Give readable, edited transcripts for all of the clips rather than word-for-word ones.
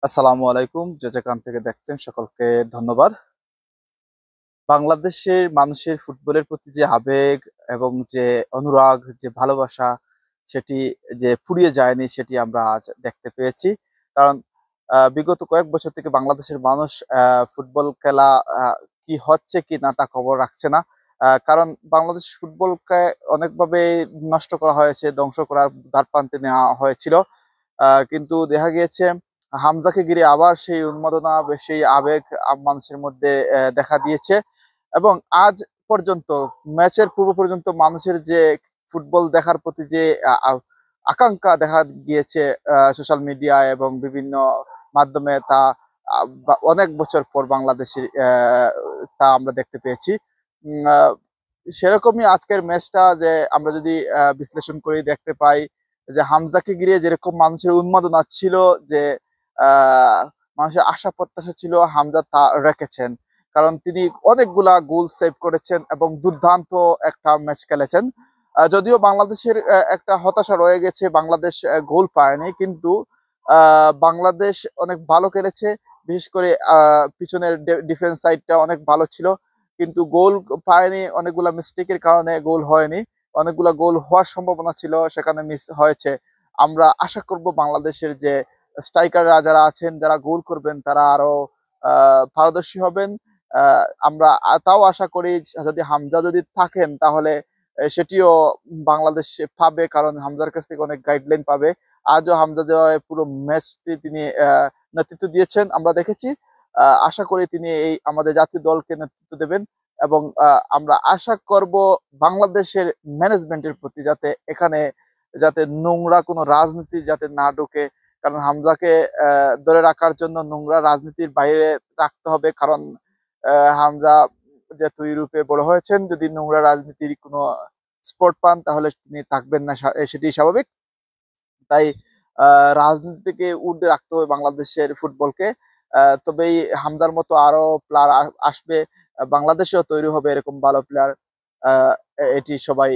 আসসালামু আলাইকুম, যে যেখান থেকে দেখছেন সকলকে ধন্যবাদ। বাংলাদেশের মানুষের ফুটবলের প্রতি যে আবেগ এবং যে অনুরাগ, যে ভালোবাসা, সেটি যে ফুরিয়ে যায়নি সেটি আমরা আজ দেখতে পেয়েছি। কারণ বিগত কয়েক বছর থেকে বাংলাদেশের মানুষ ফুটবল খেলা কি হচ্ছে কি না তা খবর রাখছে না। কারণ বাংলাদেশ ফুটবলকে অনেকভাবে নষ্ট করা হয়েছে, ধ্বংস করার ধারপ্রান্তে নেওয়া হয়েছিল। কিন্তু দেখা গিয়েছে হামজাকে ঘিরে আবার সেই উন্মাদনা সেই আবেগ মানুষের মধ্যে দেখা দিয়েছে। এবং আজ পর্যন্ত ম্যাচের পূর্ব পর্যন্ত মানুষের যে ফুটবল দেখার প্রতি যে আকাঙ্ক্ষা দেখা গিয়েছে সোশ্যাল মিডিয়া এবং বিভিন্ন মাধ্যমে, তা অনেক বছর পর বাংলাদেশে তা আমরা দেখতে পেয়েছি। উম, আহ, সেরকমই আজকের ম্যাচটা যে আমরা যদি বিশ্লেষণ করি দেখতে পাই যে হামজাকে ঘিরে যেরকম মানুষের উন্মাদনা ছিল, যে মানুষের আশা প্রত্যাশা ছিল, হামজা তা রেখেছেন। কারণ তিনি অনেকগুলা গোল সেভ করেছেন এবং দুর্দান্ত একটা ম্যাচ খেলেছেন। যদিও বাংলাদেশের একটা হতাশা রয়ে গেছে, বাংলাদেশ গোল পায়নি, কিন্তু বাংলাদেশ অনেক ভালো খেলেছে। বিশেষ করে পিছনের ডিফেন্স সাইডটা অনেক ভালো ছিল, কিন্তু গোল পায়নি। অনেকগুলা মিস্টেকের কারণে গোল হয়নি, অনেকগুলা গোল হওয়ার সম্ভাবনা ছিল, সেখানে মিস হয়েছে। আমরা আশা করব বাংলাদেশের যে স্ট্রাইকাররা যারা আছেন, যারা গোল করবেন, তারা আরো পারদর্শী হবেন। আমরা তাও আশা করি যদি হামজা যদি থাকেন তাহলে সেটিও বাংলাদেশ পাবে, কারণ হামজার কাছ থেকে অনেক গাইডলাইন পাবে। আজও হামজা যে পুরো ম্যাচটি তিনি নেতৃত্ব দিয়েছেন আমরা দেখেছি। আশা করি তিনি এই আমাদের জাতীয় দলকে নেতৃত্ব দেবেন। এবং আমরা আশা করব বাংলাদেশের ম্যানেজমেন্টের প্রতি, যাতে এখানে যাতে নোংরা কোনো রাজনীতি যাতে না ঢোকে। কারণ হামজাকে ধরে রাখার জন্য নোংরা রাজনীতির বাইরে রাখতে হবে। কারণ হামজা যেহেতু ইউরোপে বড় হয়েছেন, যদি নোংরা রাজনীতির কোনো স্পট পান তাহলে তিনি থাকবেন না, সেটি স্বাভাবিক। তাই রাজনীতিকে ঊর্ধ্বে রাখতে হবে বাংলাদেশের ফুটবলকে। তবেই হামজার মতো আরো প্লেয়ার আসবে, বাংলাদেশেও তৈরি হবে এরকম ভালো প্লেয়ার। এটি সবাই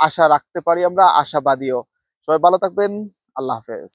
আশা রাখতে পারি, আমরা আশাবাদীও। সবাই ভালো থাকবেন। আল্লাহ হাফেজ।